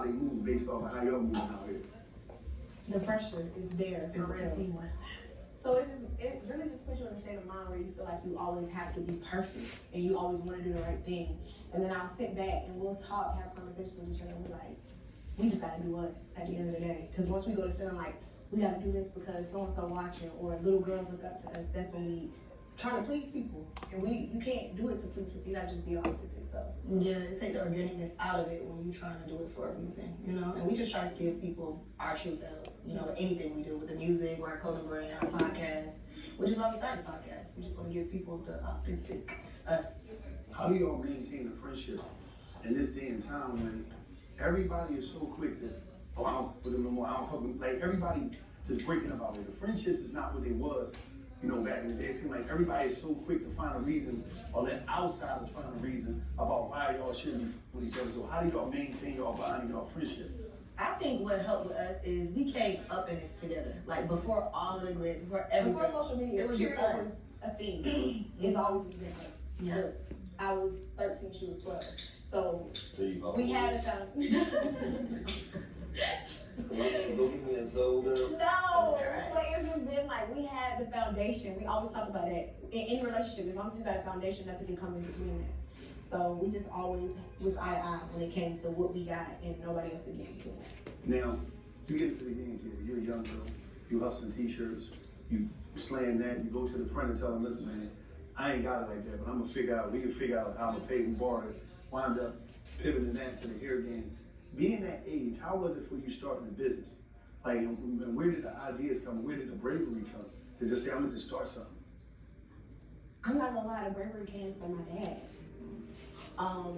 they move based off of how you're moving out here. The pressure is there for real. So it really just puts you in a state of mind where you feel like you always have to be perfect and you always want to do the right thing. And then I'll sit back and we'll talk, have conversations with each other, and we're like, we just gotta do us at the end of the day. Because once we go to feeling like we gotta do this because so-and-so watching or little girls look up to us, that's when we trying to please people. And you can't do it to please people, you gotta just be authentic. So yeah, take the organicness out of it when you're trying to do it for a reason, you know? And we just try to give people our true selves, you know, with anything we do, with the music, or our clothing brand, our podcast, which is why we started the podcast. We just want to give people the authentic us. How do y'all maintain a friendship in this day and time when everybody is so quick that, oh, I don't put them no more, I don't fuck with them. Like, everybody just breaking about it. The friendships is not what it was, you know, back in the day. It seemed like everybody is so quick to find a reason, or let outsiders find a reason about why y'all shouldn't be with each other. So how do y'all maintain y'all bond and y'all friendship? I think what helped with us is we came up in this together. Like, before all of the glitz, before everything. Before social media, it was period just us. was a thing. It's always just been us. Yeah. I was 13, she was 12. So There you go. we had a time. Go give me a soda. No, but it's just been like we had the foundation. We always talk about that in any relationship. As long as you got a foundation, nothing can come in between that. So we just always was eye to eye when it came to what we got, and nobody else would get between that. Now, you get into the game here, you're a young girl, you hustling t-shirts, you slaying that, you go to the print and tell them, listen man, I ain't got it like that, but I'm gonna figure out, we can figure out how I'm gonna pay and borrow it, wind up pivoting that to the hair game. Being that age, how was it for you starting a business? Like, and where did the ideas come? Where did the bravery come? To just say, I'm gonna just start something. I'm not gonna lie, the bravery came from my dad.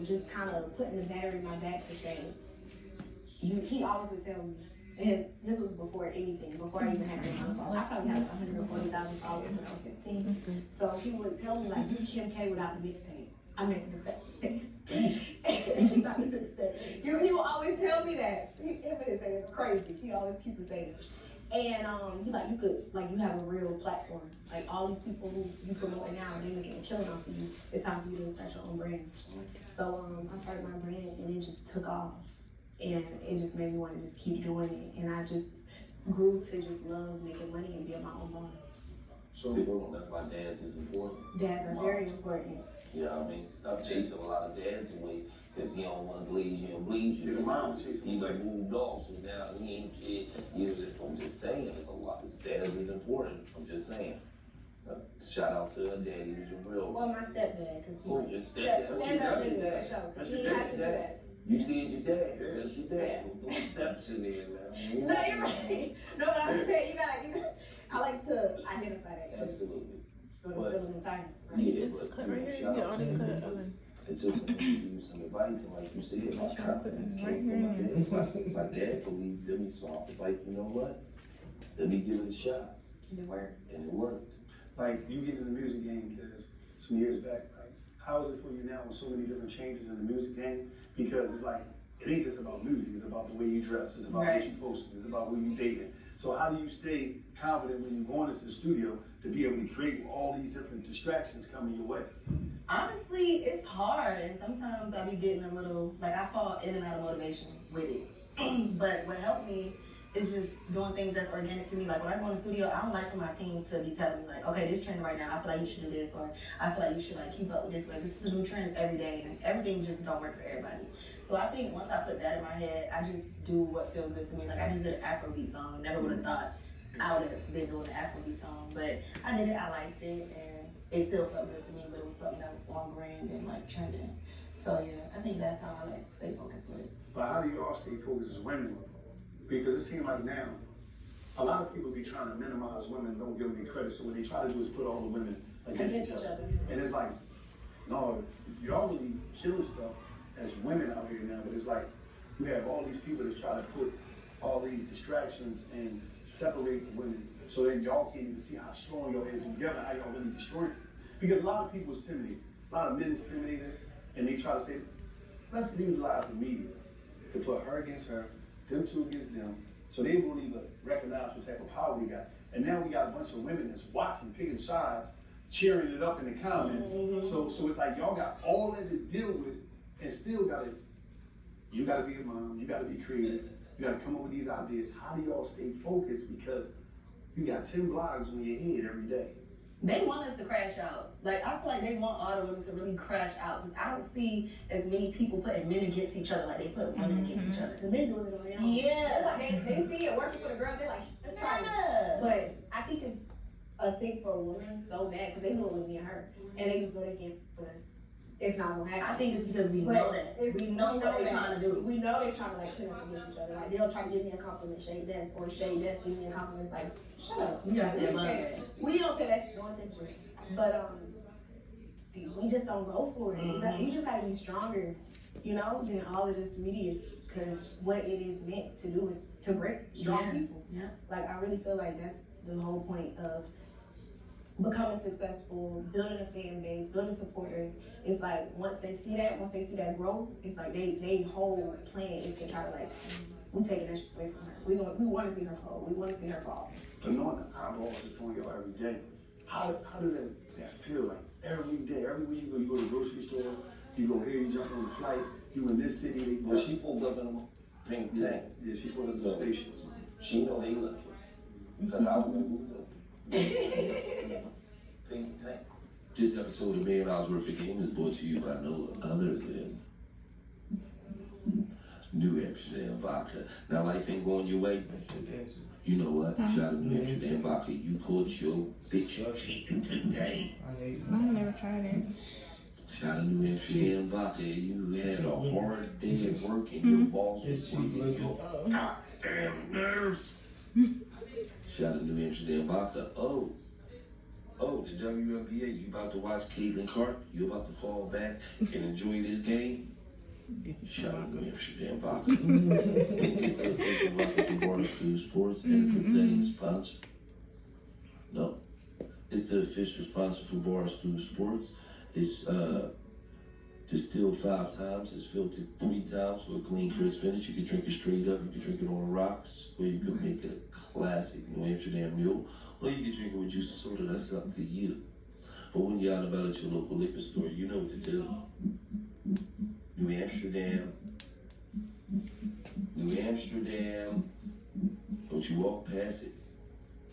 Just kind of putting the battery in my back to say, he always would tell me, and this was before anything, before I even had a followers. I probably had 140,000 followers when I was 16. So he would tell me like, you Kim K without the mixtape. I mean, the he will always tell me that. It's crazy. He always keeps saying it. And he like, you could, like, you have a real platform. Like, all these people who you promote now, they making a killing off of you. It's time for you to start your own brand. So I started my brand, and it just took off. And it just made me want to just keep doing it. And I just grew to just love making money and being my own boss. So people don't know why dads is important. Dads are very important. Yeah, I mean, stop chasing a lot of dads away because he don't want to glaze you and bleed you. Your mom chasing He like moved off, so now he ain't kid. I'm just saying, it's a lot. His dads is important. I'm just saying. Shout out to her daddy, he's a real. Well, my stepdad, because he Oh, your stepdad. stand up in there for sure. That's He your didn't have to do that. You see your dad, that's your dad. Don't throw steps in there now. No, you're right. No, but I'm saying you gotta. I like to identify that. Absolutely. So the feeling of time. Yeah, It's a but cut right here. shout Yeah, out all to these him cut because oven. it took me to give you some advice, and like you said, my confidence Right came from my dad. My dad believed in me, so I was like, you know what? Let me give it a shot. It worked. And it worked. Like, you get in the music game some years back, like, how is it for you now with so many different changes in the music game? Because it's like, it ain't just about music, it's about the way you dress, it's about what you post, it's about who you dating. So how do you stay confident when you go into the studio to be able to create with all these different distractions coming your way? Honestly, it's hard, and sometimes I be getting a little, like, I fall in and out of motivation with it. But what helped me is just doing things that's organic to me. Like, when I go in the studio, I don't like for my team to be telling me, like, okay, this trend right now, I feel like you should do this, or I feel like you should, like, keep up with this, like, this is a new trend every day, and everything just don't work for everybody. So I think once I put that in my head, I just do what feels good to me. Like, I just did an Afrobeat song. Never would have thought I would have been doing an Afrobeat song, but I did it, I liked it, and it still felt good to me, but it was something that was on brand and, like, trending. So yeah, I think that's how I, like, stay focused with it. But how do you all stay focused as women? Because it seems like now, a lot of people be trying to minimize women, don't give them any credit, so what they try to do is put all the women against each other. And it's like, no, y'all really killing stuff as women out here now, but it's like, you have all these people that try to put all these distractions and separate the women, so that y'all can't even see how strong y'all is together, how y'all really destroy it. Because a lot of people is intimidated, a lot of men is intimidated, and they try to say, let's utilize the media to put her against her, them two against them, so they won't even recognize what type of power we got. And now we got a bunch of women that's watching, picking sides, cheering it up in the comments. So it's like y'all got all that to deal with and still gotta You gotta be a mom, you gotta be creative, you gotta come up with these ideas. How do y'all stay focused? Because you got 10 blogs on your head every day. They want us to crash out. Like, I feel like they want all the women to really crash out. I don't see as many people putting men against each other like they put women against each other. The men doing it on their own. Yeah. It's like they see it working for the girls, they're like, let's try it. Yeah. But I think it's a thing for women so bad because they do it with me and her. And they just know they can't, but it's not gonna happen. I think it's because we know that. We know what they're trying to do. We know they're trying to like put us against each other. Like they'll try to give me a compliment, Shay Death, or Shay Death give me a compliment. It's like, shut up. You gotta stay Like, above that. we don't pay that no attention. But we just don't go for it. You just gotta be stronger, you know, than all of this media. Because what it is meant to do is to break strong people. Yeah. Like I really feel like that's the whole point of becoming successful, building a fan base, building supporters. It's like once they see that growth, it's like they whole plan is to try to like we taking that shit away from her. We want to see her fall. We want to see her fall. But knowing the eyeballs is on y'all every day, how does that feel? Like every day, everywhere you go to the grocery store, you go here, you jump on the flight, you in this city. Well, she pulled up in a pink tank. Yeah, she pulled up in the station. She know they looking. Because I would pink tank. This episode of $1 Million Worth of Game is brought to you by no other than New Amsterdam Vodka. Now, life ain't going your way. You know what? Shout out New Amsterdam Vodka. You caught your bitch cheating today. I never tried it. Shout out New Amsterdam Vodka. You had a hard day at work and your boss was getting your goddamn nerves. Shout out New Amsterdam Vodka. Oh, the WNBA, you about to watch Caitlin Clark? You about to fall back and enjoy this game? Shout out New Amsterdam Vodka. It's the official vodka for Barstool Sports and the presenting sponsor. No, it's the official sponsor for Barstool Sports. It's distilled 5 times. It's filtered 3 times for a clean, crisp finish. You can drink it straight up. You can drink it on the rocks, or you can make a classic New Amsterdam mule. Or you can drink it with juice and soda, that's up to you. But when you're out and about at your local liquor store, you know what to do. New Amsterdam. New Amsterdam. Don't you walk past it.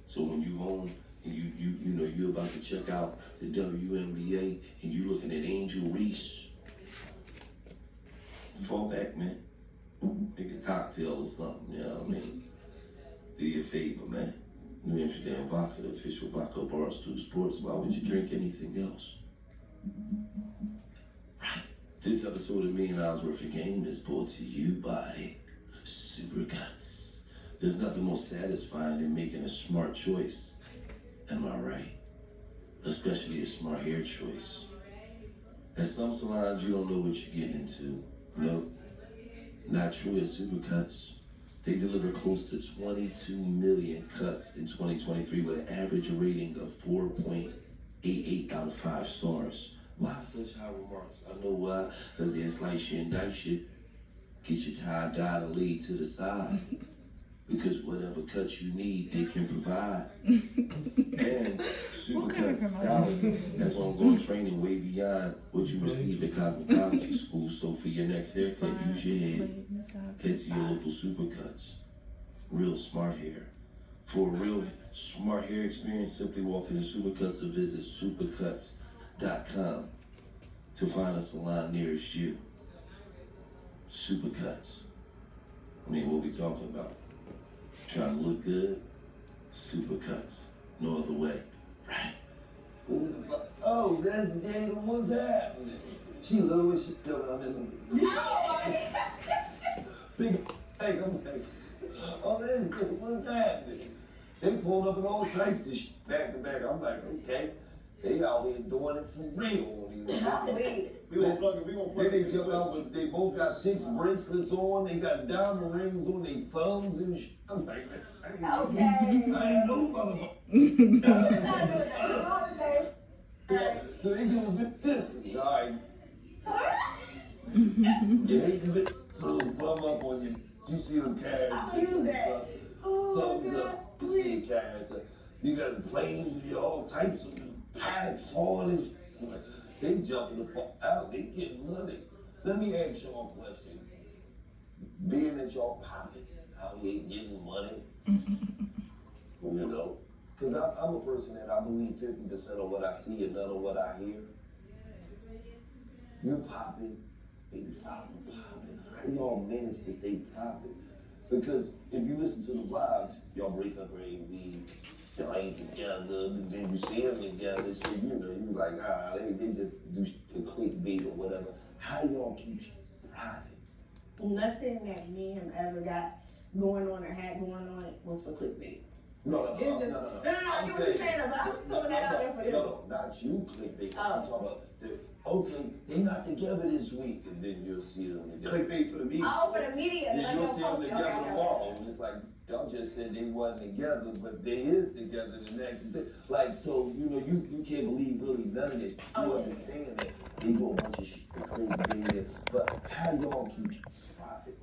So when you home and you know you're about to check out the WNBA and you looking at Angel Reese, fall back, man. Make a cocktail or something, you know what I mean? Do you a favor, man. New Amsterdam Vodka, the official vodka Barstool Sports. Why would you drink anything else? Right. This episode of $1 Million Worth of Game is brought to you by Supercuts. There's nothing more satisfying than making a smart choice. Am I right? Especially a smart hair choice. At some salons, you don't know what you're getting into. No, not true at Supercuts. They deliver close to 22 million cuts in 2023 with an average rating of 4.88 out of 5 stars. Why such high remarks? I know why. Because they'll slice you and dice you, get you tied, dyed, and laid to the side. Because whatever cuts you need, they can provide. And Supercuts Styles has ongoing training way beyond what you receive at cosmetology school. So for your next haircut, use your head. Head to your local Supercuts. Real smart hair. For a real smart hair experience, simply walk into Supercuts or visit supercuts.com to find a salon nearest you. Supercuts. I mean, what we talking about? Trying to look good? Supercuts. No other way. Right? Oh, that's Jada. What's happening? She love what she doing. Big, hey, come back. Oh, that's good. What's happening? They pulled up in all types of shit back to back. I'm like, okay. They out here doing it for real. We gonna plug it. Then they jump out with, they both got 6 bracelets on. They got diamond rings on their thumbs and shit. I'm like, Okay. I ain't no motherfucker. So they do a bit this. All right. You hate the little thumb up on you. You see them carrots. Thumbs up. You see the carrots. You got planes, all types of packs, all this. They jumping the fuck out. They getting money. Let me ask y'all a question. being that y'all popping out here getting money, you know, because I'm a person that I believe 50% of what I see and none of what I hear. You're popping, 85 popping. How y'all manage to stay popping? Because if you listen to the vibes, y'all break up every week. Y'all ain't together, and then you see them together, so you know, you like, they just do the clickbait or whatever. How y'all keep private? Nothing that me and him ever got going on or had going on was for clickbait. No, It's just, no, I get what you're saying, but I'm throwing that out there for them. No, not you clickbait. Oh. I'm talking about, okay, they not together this week, and then you'll see them together. Clickbait for the media. Oh, for the media, Then like you'll you'll see them post it. together Okay. tomorrow, and it's like, y'all just said they wasn't together, but they is together the next day. Like, so, you know, you can't believe really none of this. You understand that they do a bunch of shit, clickbait, but how y'all keep private?